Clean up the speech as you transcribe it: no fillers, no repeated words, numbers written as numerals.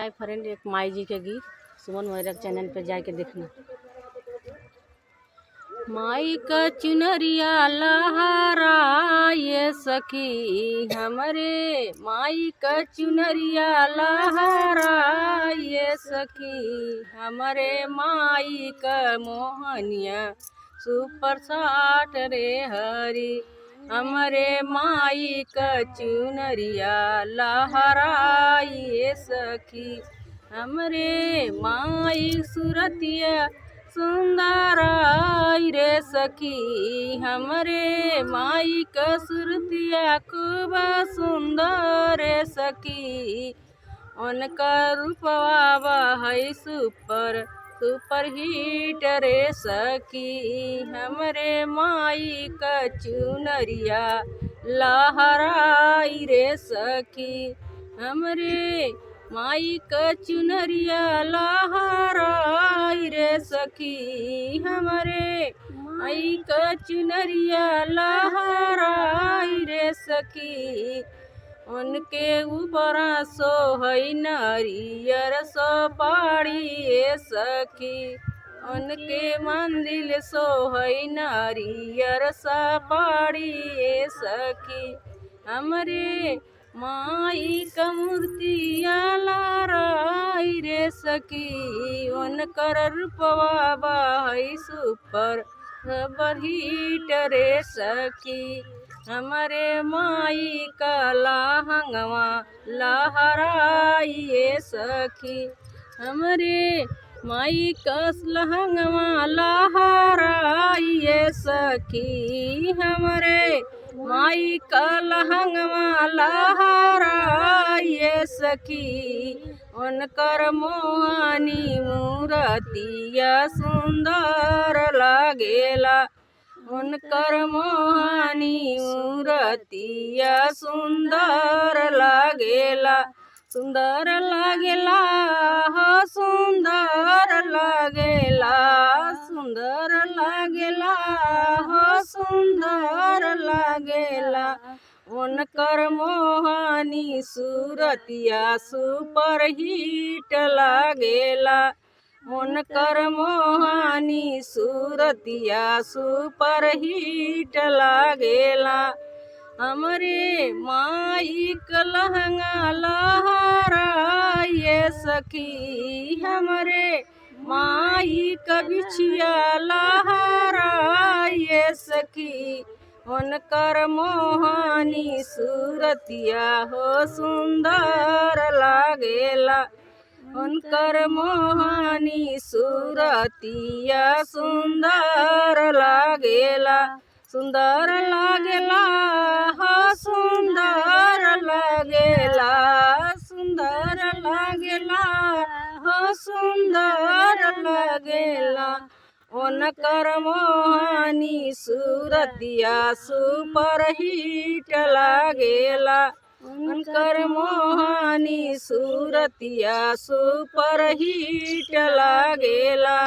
Hi friend, एक माई जी के गीत सुमन मोहरा चैनल पे जाके देखना। माई का चुनरिया लहरा ये सखी हमरे, माई का चुनरिया लहरा ये सखी हमरे, माई का मोहनिया सुपर साट रे हरी, हमरे माई का चुनरिया लहरा ये सखी हमरे, माई सुरतिया सुंदर रे सखी हमरे, माई का सुरतिया खूब सुंदर रे सखी, उनका रूपवा है सुपर हिट रे सखी हमरे, माई का चुनरिया लहराई रे सखी हमरे, माई का चुनरिया लहराई रे सखी हमरे, माई का चुनरिया लहराई रे सखी, उनके ऊपर सोहई नारियर सोपाड़ी ये सखी, उनके मंदिर सोहई नारियर सोपाड़ी ये सखी हमरे, माई का मूर्तिया लहराई रे सखी, उनकर रूपवा बाई सुपर हिट रे सखी हमरे, माई का लहंगवा लहराई ये सखी हमरे, माई का लहंगवा लहराई ये सखी हमरे, माई का लहंगवा लहराई ये सखी, उनकर मोहनी मूरतिया सुंदर लागेला, उनकर मोहनी मूरतिया सुंदर लागेला, सुंदर लागेला हो सुंदर लागेला, सुंदर लागेला हो सुंदर लागेला, उनकर मोहनी सूरतिया सुपर हिट लागेला, उनकर मोहनी सूरतिया सुपर हिट लागेला हमरे, माई का लहंगा लहरा ये सखी हमरे, माई का बिछिया लहरा ये सखी, उनकर मोहनी सूरतिया हो सुंदर लागेला, उनकर मोहनी सूरतिया सुंदर लागेला, सुंदर लागेला हो सुंदर लागेला, सुंदर लागेला हो सुंदर लागेला, उनकर मोहनी सूरतिया सुपर हिट लागेला, उनकर मोहनी सूरतिया सुपर हिट लागेला।